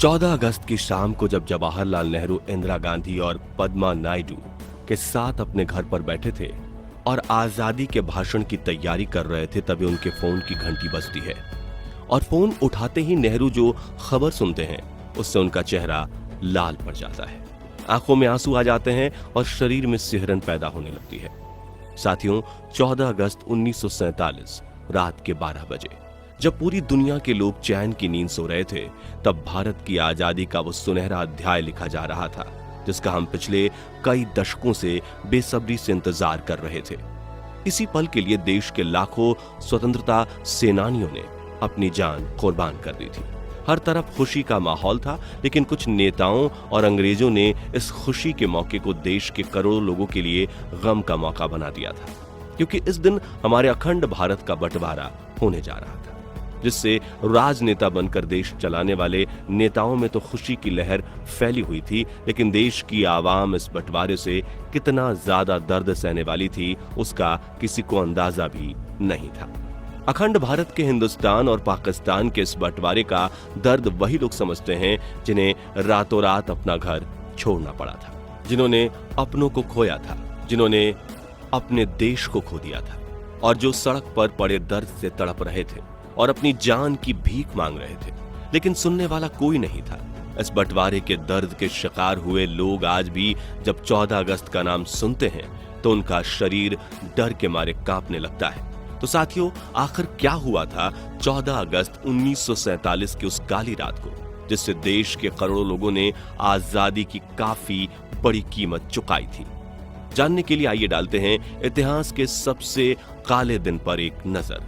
14 अगस्त की शाम को जब जवाहरलाल नेहरू, इंदिरा गांधी और पद्मा नायडू के साथ अपने घर पर बैठे थे और आजादी के भाषण की तैयारी कर रहे थे, तभी उनके फोन की घंटी बजती है और फोन उठाते ही नेहरू जो खबर सुनते हैं उससे उनका चेहरा लाल पड़ जाता है, आंखों में आंसू आ जाते हैं और शरीर में सिहरन पैदा होने लगती है। साथियों, 14 अगस्त 1947 रात के 12 बजे जब पूरी दुनिया के लोग चैन की नींद सो रहे थे, तब भारत की आजादी का वो सुनहरा अध्याय लिखा जा रहा था जिसका हम पिछले कई दशकों से बेसब्री से इंतजार कर रहे थे। इसी पल के लिए देश के लाखों स्वतंत्रता सेनानियों ने अपनी जान कुर्बान कर दी थी। हर तरफ खुशी का माहौल था, लेकिन कुछ नेताओं और अंग्रेजों ने इस खुशी के मौके को देश के करोड़ों लोगों के लिए गम का मौका बना दिया था, क्योंकि इस दिन हमारे अखंड भारत का बंटवारा होने जा रहा था, जिससे राजनेता बनकर देश चलाने वाले नेताओं में तो खुशी की लहर फैली हुई थी, लेकिन देश की आवाम इस बंटवारे से कितना ज्यादा दर्द सहने वाली थी उसका किसी को अंदाजा भी नहीं था। अखंड भारत के हिंदुस्तान और पाकिस्तान के इस बंटवारे का दर्द वही लोग समझते हैं जिन्हें रातों रात अपना घर छोड़ना पड़ा था, जिन्होंने अपनों को खोया था, जिन्होंने अपने देश को खो दिया था और जो सड़क पर पड़े दर्द से तड़प रहे थे और अपनी जान की भीख मांग रहे थे, लेकिन सुनने वाला कोई नहीं था। इस बंटवारे के दर्द के शिकार हुए लोग आज भी जब 14 अगस्त का नाम सुनते हैं तो उनका शरीर डर के मारे कांपने लगता है। तो साथियों, आखिर क्या हुआ था 14 अगस्त 1947 की उस काली रात को, जिससे देश के करोड़ों लोगों ने आजादी की काफी बड़ी कीमत चुकाई थी? जानने के लिए आइए डालते हैं इतिहास के सबसे काले दिन पर एक नजर।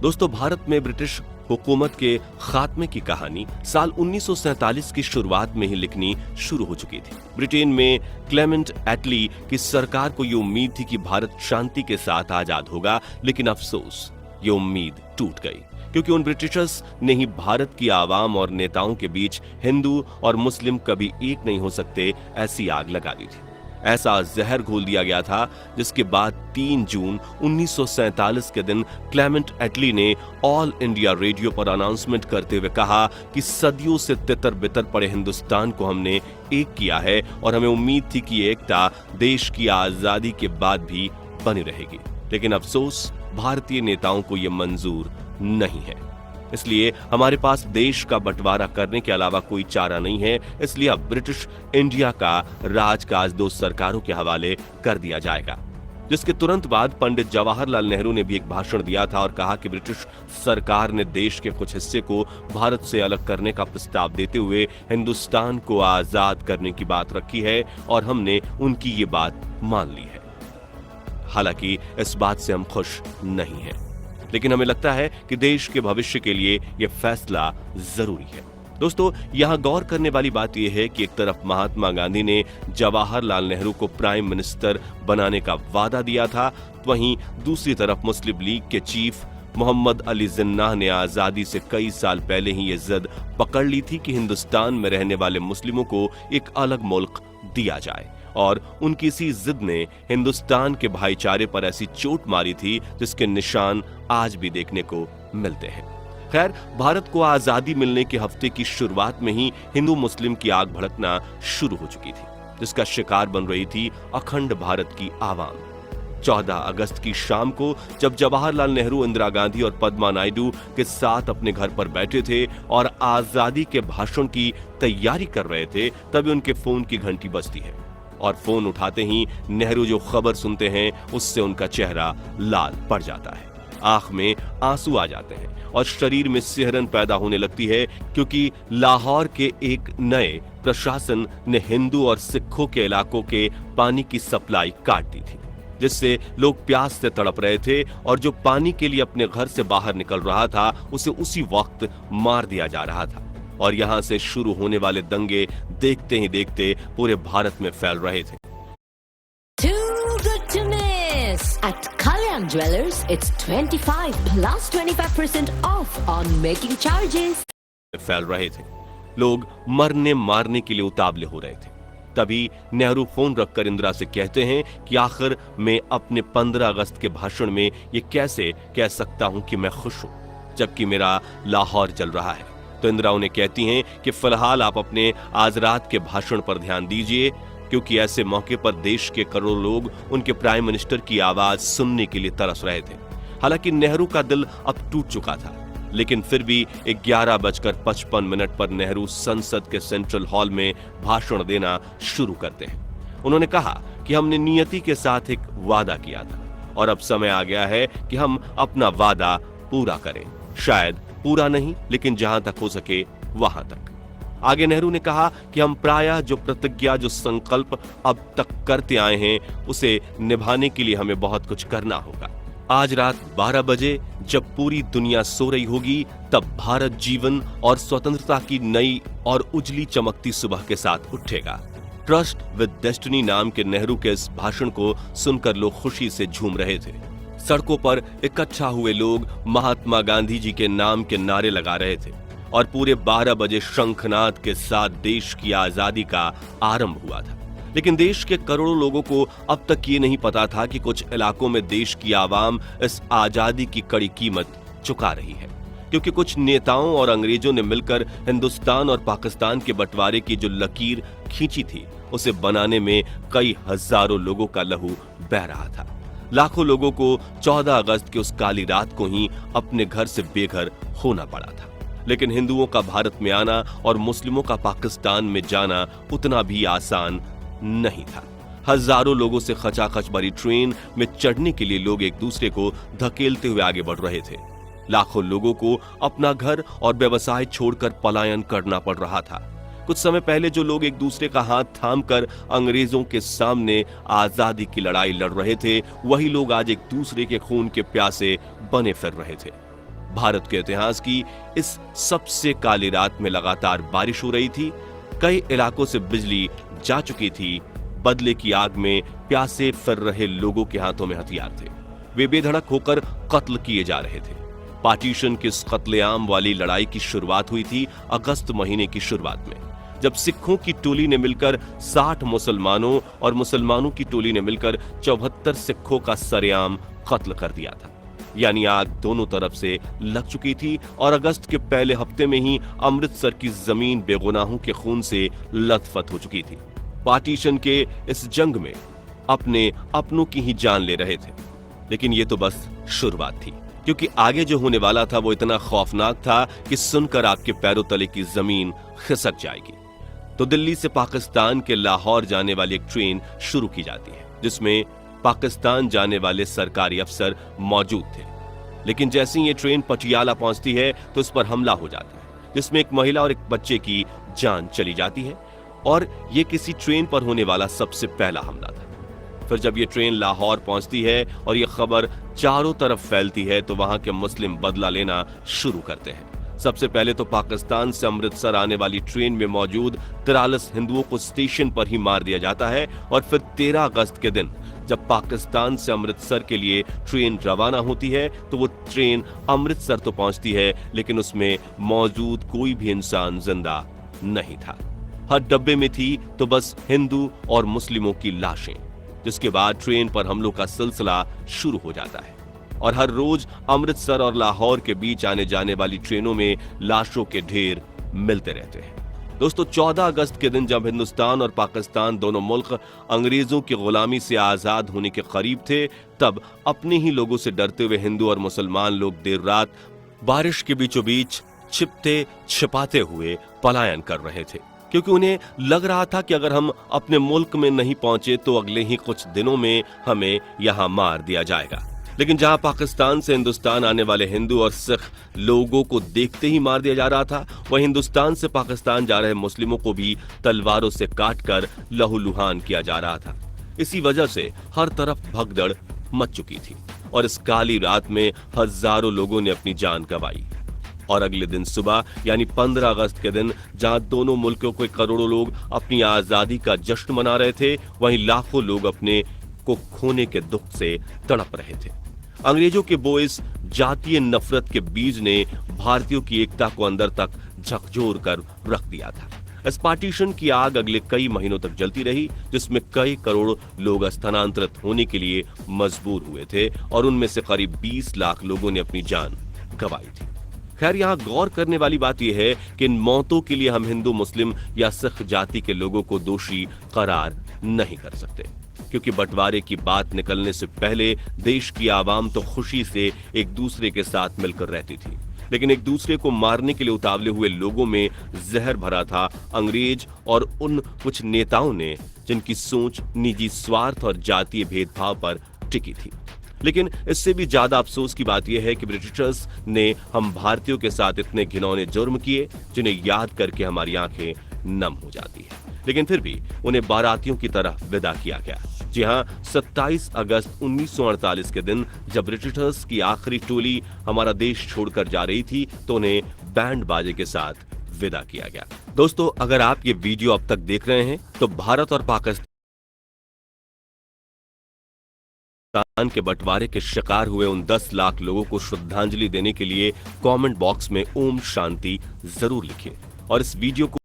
दोस्तों, भारत में ब्रिटिश हुकूमत के खात्मे की कहानी साल 1947 की शुरुआत में ही लिखनी शुरू हो चुकी थी। ब्रिटेन में क्लेमेंट एटली की सरकार को ये उम्मीद थी कि भारत शांति के साथ आजाद होगा, लेकिन अफसोस ये उम्मीद टूट गई, क्योंकि उन ब्रिटिशर्स ने ही भारत की आवाम और नेताओं के बीच हिंदू और मुस्लिम कभी एक नहीं हो सकते ऐसी आग लगा दी थी। ऐसा जहर घोल दिया गया था, जिसके बाद 3 जून 1947 के दिन क्लेमेंट एटली ने ऑल इंडिया रेडियो पर अनाउंसमेंट करते हुए कहा कि सदियों से तितर बितर पड़े हिंदुस्तान को हमने एक किया है और हमें उम्मीद थी कि एकता देश की आजादी के बाद भी बनी रहेगी, लेकिन अफसोस भारतीय नेताओं को यह मंजूर नहीं है। इसलिए हमारे पास देश का बंटवारा करने के अलावा कोई चारा नहीं है। इसलिए अब ब्रिटिश इंडिया का राजकाज 2 सरकारों के हवाले कर दिया जाएगा, जिसके तुरंत बाद पंडित जवाहरलाल नेहरू ने भी एक भाषण दिया था और कहा कि ब्रिटिश सरकार ने देश के कुछ हिस्से को भारत से अलग करने का प्रस्ताव देते हुए हिंदुस्तान को आजाद करने की बात रखी है और हमने उनकी ये बात मान ली है। हालांकि इस बात से हम खुश नहीं हैं, लेकिन हमें लगता है कि देश के भविष्य के लिए यह फैसला जरूरी है। दोस्तों, यहां गौर करने वाली बात यह है कि एक तरफ महात्मा गांधी ने जवाहरलाल नेहरू को प्राइम मिनिस्टर बनाने का वादा दिया था, वहीं दूसरी तरफ मुस्लिम लीग के चीफ मोहम्मद अली जिन्नाह ने आजादी से कई साल पहले ही ये जिद पकड़ ली थी कि हिंदुस्तान में रहने वाले मुस्लिमों को एक अलग मुल्क दिया जाए, और उनकी इसी जिद ने हिंदुस्तान के भाईचारे पर ऐसी चोट मारी थी जिसके निशान आज भी देखने को मिलते हैं। खैर, भारत को आजादी मिलने के हफ्ते की शुरुआत में ही हिंदू मुस्लिम की आग भड़कना शुरू हो चुकी थी, जिसका शिकार बन रही थी अखंड भारत की आवाम। 14 अगस्त की शाम को जब जवाहरलाल नेहरू, इंदिरा गांधी और पद्मा नायडू के साथ अपने घर पर बैठे थे और आजादी के भाषण की तैयारी कर रहे थे, तभी उनके फोन की घंटी बजती है और फोन उठाते ही नेहरू जो खबर सुनते हैं उससे उनका चेहरा लाल पड़ जाता है, आंख में आंसू आ जाते हैं और शरीर में सिहरन पैदा होने लगती है, क्योंकि लाहौर के एक नए प्रशासन ने हिंदू और सिखों के इलाकों के पानी की सप्लाई काट दी थी, जिससे लोग प्यास से तड़प रहे थे और जो पानी के लिए अपने घर से बाहर निकल रहा था उसे उसी वक्त मार दिया जा रहा था। और यहां से शुरू होने वाले दंगे देखते ही देखते पूरे भारत में फैल रहे थे। Too good to miss! At Kalyan Jewellers, it's 25 plus 25% off on making charges. फैल रहे थे, लोग मरने मारने के लिए उतावले हो रहे थे। तभी नेहरू फोन रखकर इंदिरा से कहते हैं कि आखिर मैं अपने 15 अगस्त के भाषण में ये कैसे कह सकता हूं कि मैं खुश हूं, जबकि मेरा लाहौर जल रहा है, तो इंदिरा उन्हें कहती हैं कि फिलहाल आप अपने आज रात के भाषण पर ध्यान दीजिए, क्योंकि ऐसे मौके पर देश के करोड़ों लोग उनके प्राइम मिनिस्टर की आवाज सुनने के लिए तरस रहे थे। हालांकि नेहरू का दिल अब टूट चुका था, लेकिन फिर भी 11:55 पर नेहरू संसद के सेंट्रल हॉल में भाषण देना शुरू करते हैं। उन्होंने कहा कि हमने नियति के साथ एक वादा किया था और अब समय आ गया है कि हम अपना वादा पूरा करें। शायद पूरा नहीं, लेकिन जहां तक हो सके वहां तक। आगे नेहरू ने कहा कि हम प्रायः जो प्रतिज्ञा, जो संकल्प अब तक करते आए हैं, उसे निभाने के लिए हमें बहुत कुछ करना होगा। आज रात 12 बजे जब पूरी दुनिया सो रही होगी, तब भारत जीवन और स्वतंत्रता की नई और उजली चमकती सुबह के साथ उठेगा। ट्रस्ट विद डेस्टिनी नाम के नेहरू के इस भाषण को सुनकर लोग खुशी से झूम रहे थे। सड़कों पर इकट्ठा हुए लोग महात्मा गांधी जी के नाम के नारे लगा रहे थे और पूरे 12 बजे शंखनाद के साथ देश की आजादी का आरंभ हुआ था। लेकिन देश के करोड़ों लोगों को अब तक ये नहीं पता था कि कुछ इलाकों में देश की आवाम इस आजादी की कड़ी कीमत चुका रही है, क्योंकि कुछ नेताओं और अंग्रेजों ने मिलकर हिंदुस्तान और पाकिस्तान के बंटवारे की जो लकीर खींची थी, उसे बनाने में कई हजारों लोगों का लहू बह रहा था। लाखों लोगों को 14 अगस्त की उस काली रात को ही अपने घर से बेघर होना पड़ा था। लेकिन हिंदुओं का भारत में आना और मुस्लिमों का पाकिस्तान में जाना उतना भी आसान नहीं था। हजारों लोगों से खचाखच भरी ट्रेन में चढ़ने के लिए लोग एक दूसरे को धकेलते हुए आगे बढ़ रहे थे। लाखों लोगों को अपना घर और व्यवसाय छोड़कर पलायन करना पड़ रहा था। कुछ समय पहले जो लोग एक दूसरे का हाथ थामकर अंग्रेजों के सामने आजादी की लड़ाई लड़ रहे थे, वही लोग आज एक दूसरे के खून के प्यासे बने फिर रहे थे। भारत के इतिहास की इस सबसे काली रात में लगातार बारिश हो रही थी। कई इलाकों से बिजली जा चुकी थी। बदले की आग में प्यासे फिर रहे लोगों के हाथों में हथियार थे। वे बेधड़क होकर कत्ल किए जा रहे थे। पार्टीशन की इस कत्लेआम वाली लड़ाई की शुरुआत हुई थी अगस्त महीने की शुरुआत में, जब सिखों की टोली ने मिलकर 60 मुसलमानों और मुसलमानों की टोली ने मिलकर 74 सिखों का सरेआम कत्ल कर दिया था। यानी आग दोनों तरफ से लग चुकी थी और अगस्त के पहले हफ्ते में ही अमृतसर की जमीन बेगुनाहों के खून से लथपथ हो चुकी थी। पार्टीशन के इस जंग में अपने अपनों की ही जान ले रहे थे। लेकिन ये तो बस शुरुआत थी, क्योंकि आगे जो होने वाला था वो इतना खौफनाक था कि सुनकर आपके पैरों तले की जमीन खिसक जाएगी। तो दिल्ली से पाकिस्तान के लाहौर जाने वाली एक ट्रेन शुरू की जाती है, जिसमें पाकिस्तान जाने वाले सरकारी अफसर मौजूद थे। लेकिन जैसे ही ये ट्रेन पटियाला पहुंचती है तो इस पर हमला हो जाता है, जिसमें एक महिला और एक बच्चे की जान चली जाती है। और ये किसी ट्रेन पर होने वाला सबसे पहला हमला था। फिर जब ये ट्रेन लाहौर पहुंचती है और ये खबर चारों तरफ फैलती है, तो वहां के मुस्लिम बदला लेना शुरू करते हैं। सबसे पहले तो पाकिस्तान से अमृतसर आने वाली ट्रेन में मौजूद 43 हिंदुओं को स्टेशन पर ही मार दिया जाता है। और फिर 13 अगस्त के दिन जब पाकिस्तान से अमृतसर के लिए ट्रेन रवाना होती है, तो वो ट्रेन अमृतसर तो पहुंचती है, लेकिन उसमें मौजूद कोई भी इंसान जिंदा नहीं था। हर डब्बे में थी तो बस हिंदू और मुस्लिमों की लाशें। जिसके बाद ट्रेन पर हमलों का सिलसिला शुरू हो जाता है और हर रोज अमृतसर और लाहौर के बीच आने जाने वाली ट्रेनों में लाशों के ढेर मिलते रहते हैं। दोस्तों, 14 अगस्त के दिन जब हिंदुस्तान और पाकिस्तान दोनों मुल्क अंग्रेजों की गुलामी से आजाद होने के करीब थे, तब अपने ही लोगों से डरते हुए हिंदू और मुसलमान लोग देर रात बारिश के बीचों बीच छिपते छिपाते हुए पलायन कर रहे थे, क्योंकि उन्हें लग रहा था कि अगर हम अपने मुल्क में नहीं पहुंचे तो अगले ही कुछ दिनों में हमें यहां मार दिया जाएगा। लेकिन जहां पाकिस्तान से हिंदुस्तान आने वाले हिंदू और सिख लोगों को देखते ही मार दिया जा रहा था, वहीं हिंदुस्तान से पाकिस्तान जा रहे मुस्लिमों को भी तलवारों से काटकर लहूलुहान किया जा रहा था। इसी वजह से हर तरफ भगदड़ मच चुकी थी और इस काली रात में हजारों लोगों ने अपनी जान गंवाई। और अगले दिन सुबह यानी 15 अगस्त के दिन जहां दोनों मुल्कों के करोड़ों लोग अपनी आजादी का जश्न मना रहे थे, वहीं लाखों लोग अपने को खोने के दुख से तड़प रहे थे। अंग्रेजों के बोए इस जातीय नफरत के बीज ने भारतीयों की एकता को अंदर तक झकझोर कर रख दिया था। इस पार्टीशन की आग अगले कई महीनों तक जलती रही, जिसमें कई करोड़ लोग स्थानांतरित होने के लिए मजबूर हुए थे और उनमें से करीब 20 लाख लोगों ने अपनी जान गंवाई थी। खैर, यहाँ गौर करने वाली बात यह है कि इन मौतों के लिए हम हिंदू, मुस्लिम या सिख जाति के लोगों को दोषी करार नहीं कर सकते, क्योंकि बंटवारे की बात निकलने से पहले देश की आवाम तो खुशी से एक दूसरे के साथ मिलकर रहती थी, लेकिन एक दूसरे को मारने के लिए उतावले हुए लोगों में जहर भरा था अंग्रेज और उन कुछ नेताओं ने जिनकी सोच निजी स्वार्थ और जातीय भेदभाव पर टिकी थी। लेकिन इससे भी ज्यादा अफसोस की बात यह है कि ब्रिटिशर्स ने हम भारतीयों के साथ इतने घिनौने जुर्म किए जिन्हें याद करके हमारी आंखें नम हो जाती है, लेकिन फिर भी उन्हें बारातियों की तरह विदा किया गया। जी हां, 27 अगस्त 1948 के दिन जब ब्रिटिशर्स की आखिरी टोली हमारा देश छोड़कर जा रही थी तो उन्हें बैंड बाजे के साथ विदा किया गया। दोस्तों, अगर आप ये वीडियो अब तक देख रहे हैं तो भारत और पाकिस्तान के बंटवारे के शिकार हुए उन 10 लाख लोगों को श्रद्धांजलि देने के लिए कमेंट बॉक्स में ओम शांति जरूर लिखिए और इस वीडियो को